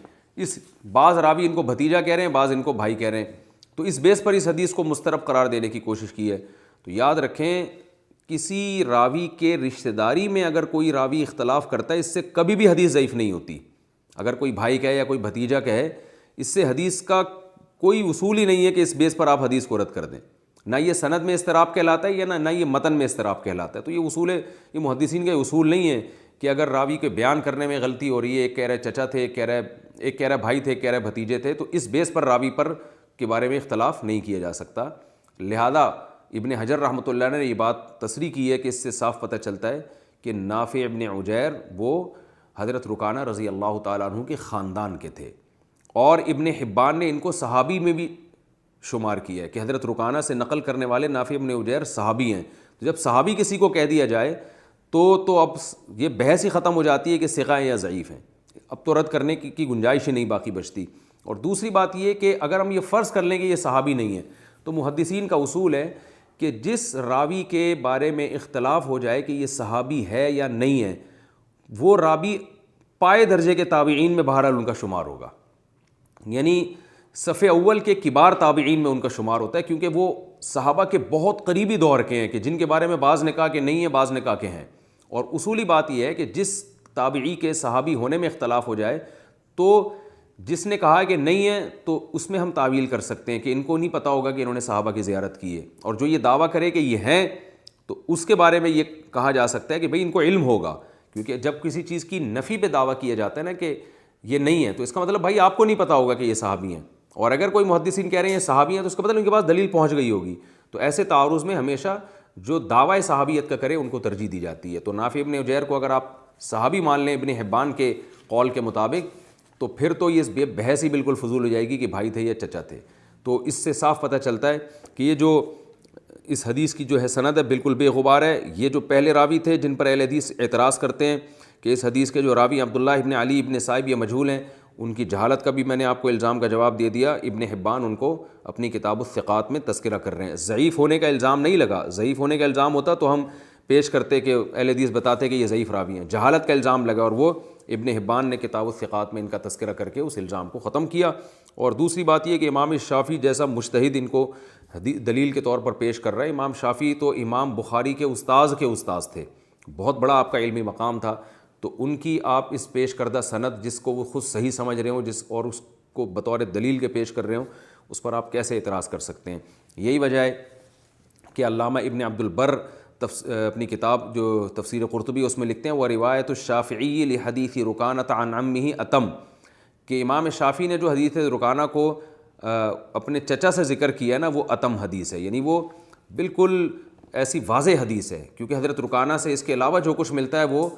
بعض راوی ان کو بھتیجا کہہ رہے ہیں, بعض ان کو بھائی کہہ رہے ہیں. تو اس بیس پر اس حدیث کو مسترب قرار دینے کی کوشش کی ہے. تو یاد رکھیں, کسی راوی کے رشتہ داری میں اگر کوئی راوی اختلاف کرتا ہے اس سے کبھی بھی حدیث ضعیف نہیں ہوتی. اگر کوئی بھائی کہے یا کوئی بھتیجا کہے, اس سے حدیث کا کوئی اصول ہی نہیں ہے کہ اس بیس پر آپ حدیث کو رد کر دیں. نہ یہ سند میں اضطراب کہلاتا ہے یا نہ یہ متن میں اضطراب کہلاتا ہے. تو یہ اصول ہے, یہ محدثین کا اصول نہیں ہے کہ اگر راوی کے بیان کرنے میں غلطی ہو رہی ہے, ایک کہہ رہے چچا تھے, ایک کہہ رہا بھائی تھے, ایک کہہ رہے بھتیجے تھے, تو اس بیس پر راوی پر کے بارے میں اختلاف نہیں کیا جا سکتا. لہذا ابن حجر رحمۃ اللہ نے یہ بات تصریح کی ہے کہ اس سے صاف پتہ چلتا ہے کہ نافع ابن عجیر وہ حضرت رکانہ رضی اللہ تعالیٰ عنہ کے خاندان کے تھے, اور ابن حبان نے ان کو صحابی میں بھی شمار کیا ہے کہ حضرت رکانہ سے نقل کرنے والے نافع ابن عجیر صحابی ہیں. تو جب صحابی کسی کو کہہ دیا جائے تو اب یہ بحث ہی ختم ہو جاتی ہے کہ ثقہ ہیں یا ضعیف ہیں, اب تو رد کرنے کی گنجائش ہی نہیں باقی بچتی. اور دوسری بات یہ کہ اگر ہم یہ فرض کر لیں کہ یہ صحابی نہیں ہے, تو محدثین کا اصول ہے کہ جس راوی کے بارے میں اختلاف ہو جائے کہ یہ صحابی ہے یا نہیں ہے, وہ راوی پائے درجے کے تابعین میں بہرحال ان کا شمار ہوگا, یعنی صف اول کے کبار تابعین میں ان کا شمار ہوتا ہے, کیونکہ وہ صحابہ کے بہت قریبی دور کے ہیں کہ جن کے بارے میں بعض نے کہا کہ نہیں ہے, بعض نے کہا کہ ہیں. اور اصولی بات یہ ہے کہ جس تابعی کے صحابی ہونے میں اختلاف ہو جائے تو جس نے کہا کہ نہیں ہے تو اس میں ہم تعویل کر سکتے ہیں کہ ان کو نہیں پتہ ہوگا کہ انہوں نے صحابہ کی زیارت کی ہے, اور جو یہ دعویٰ کرے کہ یہ ہیں تو اس کے بارے میں یہ کہا جا سکتا ہے کہ بھئی ان کو علم ہوگا. کیونکہ جب کسی چیز کی نفی پہ دعویٰ کیا جاتا ہے نا کہ یہ نہیں ہے, تو اس کا مطلب بھائی آپ کو نہیں پتہ ہوگا کہ یہ صحابی ہیں, اور اگر کوئی محدثین کہہ رہے ہیں صحابی ہیں تو اس کا مطلب ان کے پاس دلیل پہنچ گئی ہوگی. تو ایسے تعارض میں ہمیشہ جو دعویٰ صحابیت کا کرے ان کو ترجیح دی جاتی ہے. تو نافع ابن عجیر کو اگر آپ صحابی مان لیں ابن حبان کے قول کے مطابق, تو پھر تو یہ بحث ہی بالکل فضول ہو جائے گی کہ بھائی تھے یا چچا تھے. تو اس سے صاف پتہ چلتا ہے کہ یہ جو اس حدیث کی جو ہے سند ہے بالکل بے غبار ہے. یہ جو پہلے راوی تھے جن پر اہل حدیث اعتراض کرتے ہیں کہ اس حدیث کے جو راوی عبداللہ ابن علی ابن صائب یہ مجہول ہیں, ان کی جہالت کا بھی میں نے آپ کو الزام کا جواب دے دیا. ابن حبان ان کو اپنی کتاب الثقات میں تذکرہ کر رہے ہیں. ضعیف ہونے کا الزام نہیں لگا, ضعیف ہونے کا الزام ہوتا تو ہم پیش کرتے کہ اہل حدیث بتاتے کہ یہ ضعیف راوی ہیں. جہالت کا الزام لگا اور وہ ابن حبان نے کتاب الثقات میں ان کا تذکرہ کر کے اس الزام کو ختم کیا. اور دوسری بات یہ کہ امام شافعی جیسا مجتہد ان کو دلیل کے طور پر پیش کر رہا ہے. امام شافعی تو امام بخاری کے استاذ تھے, بہت بڑا آپ کا علمی مقام تھا. تو ان کی آپ اس پیش کردہ سند جس کو وہ خود صحیح سمجھ رہے ہوں اور اس کو بطور دلیل کے پیش کر رہے ہوں, اس پر آپ کیسے اعتراض کر سکتے ہیں؟ یہی وجہ ہے کہ علامہ ابن عبد البر اپنی کتاب جو تفسیر قرطبی اس میں لکھتے ہیں وہ روایت الشافعی لحدیث رکانہ عن عمہ اتم, کہ امام شافعی نے جو حدیث رکانہ کو اپنے چچا سے ذکر کیا ہے نا وہ اتم حدیث ہے, یعنی وہ بالکل ایسی واضح حدیث ہے, کیونکہ حضرت رکانہ سے اس کے علاوہ جو کچھ ملتا ہے وہ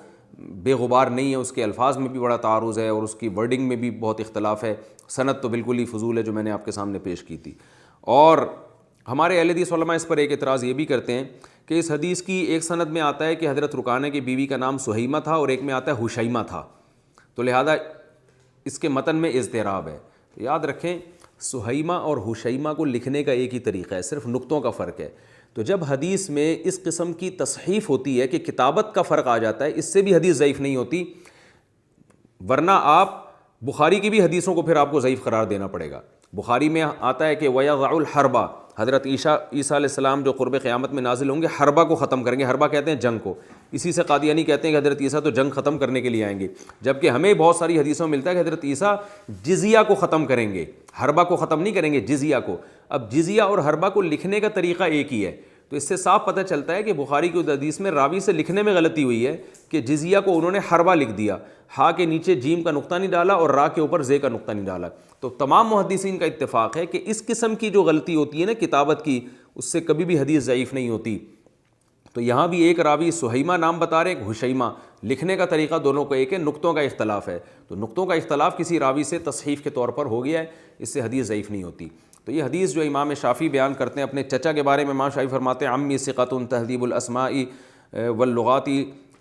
بے غبار نہیں ہے. اس کے الفاظ میں بھی بڑا تعارض ہے اور اس کی ورڈنگ میں بھی بہت اختلاف ہے. سند تو بالکل ہی فضول ہے جو میں نے آپ کے سامنے پیش کی تھی. اور ہمارے اہل حدیث علماء اس پر ایک اعتراض یہ بھی کرتے ہیں کہ اس حدیث کی ایک سند میں آتا ہے کہ حضرت رکانہ کی بیوی کا نام سہیمہ تھا اور ایک میں آتا ہے حشیمہ تھا, تو لہذا اس کے متن میں اضطراب ہے. یاد رکھیں سہیمہ اور حشیمہ کو لکھنے کا ایک ہی طریقہ ہے, صرف نقطوں کا فرق ہے. تو جب حدیث میں اس قسم کی تصحیف ہوتی ہے کہ کتابت کا فرق آ جاتا ہے, اس سے بھی حدیث ضعیف نہیں ہوتی, ورنہ آپ بخاری کی بھی حدیثوں کو پھر آپ کو ضعیف قرار دینا پڑے گا. بخاری میں آتا ہے کہ وَيَضَعُ الْحَرْبَ, حضرت عیسیٰ علیہ السلام جو قرب قیامت میں نازل ہوں گے حربہ کو ختم کریں گے. حربہ کہتے ہیں جنگ کو, اسی سے قادیانی کہتے ہیں کہ حضرت عیسیٰ تو جنگ ختم کرنے کے لیے آئیں گے, جبکہ ہمیں بہت ساری حدیثوں میں ملتا ہے کہ حضرت عیسیٰ جزیہ کو ختم کریں گے, حربہ کو ختم نہیں کریں گے, جزیہ کو. اب جزیہ اور حربہ کو لکھنے کا طریقہ ایک ہی ہے، تو اس سے صاف پتہ چلتا ہے کہ بخاری کی حدیث میں راوی سے لکھنے میں غلطی ہوئی ہے کہ جزیہ کو انہوں نے حربہ لکھ دیا، ہا کے نیچے جیم کا نقطہ نہیں ڈالا اور را کے اوپر زے کا نقطہ نہیں ڈالا۔ تو تمام محدثین کا اتفاق ہے کہ اس قسم کی جو غلطی ہوتی ہے نا کتابت کی، اس سے کبھی بھی حدیث ضعیف نہیں ہوتی۔ تو یہاں بھی ایک راوی سہیمہ نام بتا رہے ہیں، ایک حشیمہ، لکھنے کا طریقہ دونوں کا ایک ہے، نقطوں کا اختلاف ہے، تو نقطوں کا اختلاف کسی راوی سے تصحیف کے طور پر ہو گیا ہے، اس سے حدیث ضعیف نہیں ہوتی۔ تو یہ حدیث جو امام شافعی بیان کرتے ہیں اپنے چچا کے بارے میں، امام شافعی فرماتے ہیں عمی ثقۃ تہذیب الاسماء واللغات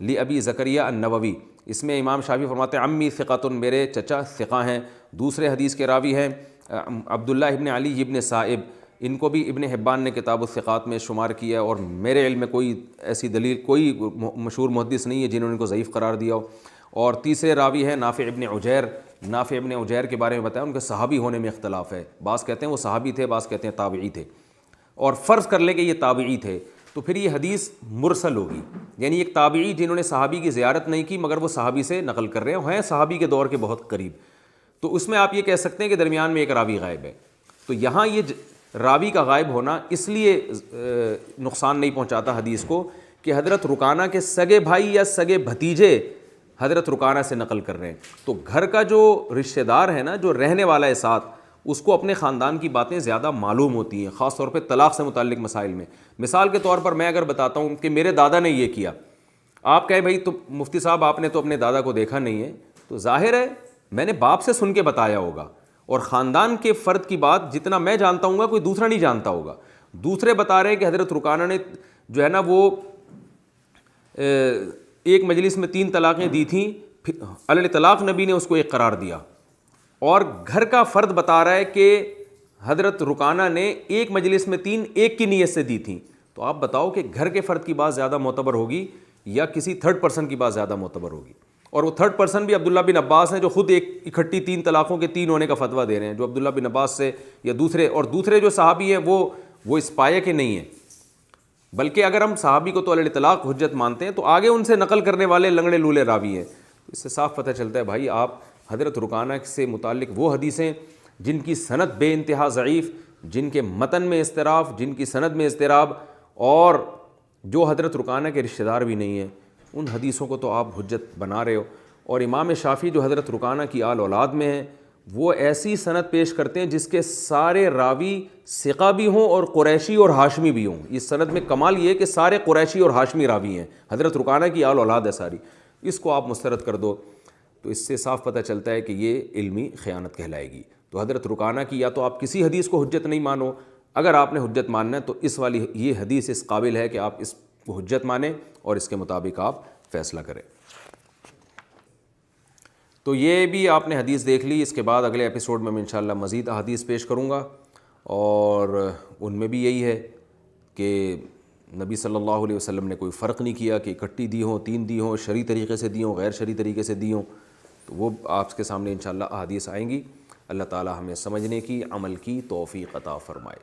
لابی زکریا النووی، اس میں امام شافعی فرماتے ہیں عمی ثقۃ، میرے چچا ثقہ ہیں۔ دوسرے حدیث کے راوی ہیں عبداللہ ابن علی ابن صائب، ان کو بھی ابن حبان نے کتاب الثقات میں شمار کیا، اور میرے علم میں کوئی ایسی دلیل، کوئی مشہور محدث نہیں ہے جنہوں نے ان کو ضعیف قرار دیا ہو۔ اور تیسرے راوی ہیں نافع ابن عجیر، نافع ابن عجیر کے بارے میں بتایا ان کے صحابی ہونے میں اختلاف ہے، بعض کہتے ہیں وہ صحابی تھے، بعض کہتے ہیں تابعی تھے، اور فرض کر لیں کہ یہ تابعی تھے تو پھر یہ حدیث مرسل ہوگی، یعنی ایک تابعی جنہوں نے صحابی کی زیارت نہیں کی مگر وہ صحابی سے نقل کر رہے ہیں صحابی کے دور کے بہت قریب، تو اس میں آپ یہ کہہ سکتے ہیں کہ درمیان میں ایک راوی غائب ہے۔ تو یہاں یہ راوی کا غائب ہونا اس لیے نقصان نہیں پہنچاتا حدیث کو کہ حضرت رکانہ کے سگے بھائی یا سگے بھتیجے حضرت رکانہ سے نقل کر رہے ہیں، تو گھر کا جو رشتہ دار ہے نا، جو رہنے والا ہے ساتھ، اس کو اپنے خاندان کی باتیں زیادہ معلوم ہوتی ہیں، خاص طور پہ طلاق سے متعلق مسائل میں۔ مثال کے طور پر میں اگر بتاتا ہوں کہ میرے دادا نے یہ کیا، آپ کہیں بھائی تو مفتی صاحب آپ نے تو اپنے دادا کو دیکھا نہیں ہے، تو ظاہر ہے میں نے باپ سے سن کے بتایا ہوگا، اور خاندان کے فرد کی بات جتنا میں جانتا ہوں گا کوئی دوسرا نہیں جانتا ہوگا۔ دوسرے بتا رہے ہیں کہ حضرت رکانہ نے جو ہے نا وہ ایک مجلس میں 3 طلاقیں دی تھیں، علی طلاق نبی نے اس کو ایک قرار دیا، اور گھر کا فرد بتا رہا ہے کہ حضرت رکانہ نے ایک مجلس میں 3 ایک کی نیت سے دی تھیں، تو آپ بتاؤ کہ گھر کے فرد کی بات زیادہ معتبر ہوگی یا کسی تھرڈ پرسن کی بات زیادہ معتبر ہوگی؟ اور وہ تھرڈ پرسن بھی عبداللہ بن عباس ہیں جو خود ایک اکٹھی 3 طلاقوں کے 3 ہونے کا فتویٰ دے رہے ہیں، جو عبداللہ بن عباس سے یا دوسرے جو صحابی ہیں وہ اس پایہ کے نہیں ہیں، بلکہ اگر ہم صحابی کو تو علی طلاق حجت مانتے ہیں تو آگے ان سے نقل کرنے والے لنگڑے لولے راوی ہیں۔ اس سے صاف پتہ چلتا ہے بھائی آپ حضرت رکانہ سے متعلق وہ حدیثیں جن کی سند بے انتہا ضعیف، جن کے متن میں اضطراب، جن کی سند میں اضطراب، اور جو حضرت رکانہ کے رشتہ دار بھی نہیں ہیں، ان حدیثوں کو تو آپ حجت بنا رہے ہو۔ اور امام شافعی جو حضرت رکانہ کی آل اولاد میں ہیں، وہ ایسی سند پیش کرتے ہیں جس کے سارے راوی ثقہ بھی ہوں اور قریشی اور ہاشمی بھی ہوں۔ اس سند میں کمال یہ ہے کہ سارے قریشی اور ہاشمی راوی ہیں، حضرت رکانہ کی آل اولاد ہے ساری، اس کو آپ مسترد کر دو تو اس سے صاف پتہ چلتا ہے کہ یہ علمی خیانت کہلائے گی۔ تو حضرت رکانہ کی یا تو آپ کسی حدیث کو حجت نہیں مانو، اگر آپ نے حجت ماننا ہے تو اس والی یہ حدیث اس قابل ہے کہ آپ اس کو حجت مانیں اور اس کے مطابق آپ فیصلہ کریں۔ تو یہ بھی آپ نے حدیث دیکھ لی، اس کے بعد اگلے ایپیسوڈ میں انشاءاللہ مزید احادیث پیش کروں گا، اور ان میں بھی یہی ہے کہ نبی صلی اللہ علیہ وسلم نے کوئی فرق نہیں کیا کہ اکٹھی دی ہوں، 3 دی ہوں، شرعی طریقے سے دی ہوں، غیر شرعی طریقے سے دی ہوں، تو وہ آپ کے سامنے انشاءاللہ احادیث آئیں گی۔ اللہ تعالی ہمیں سمجھنے کی، عمل کی توفیق عطا فرمائے۔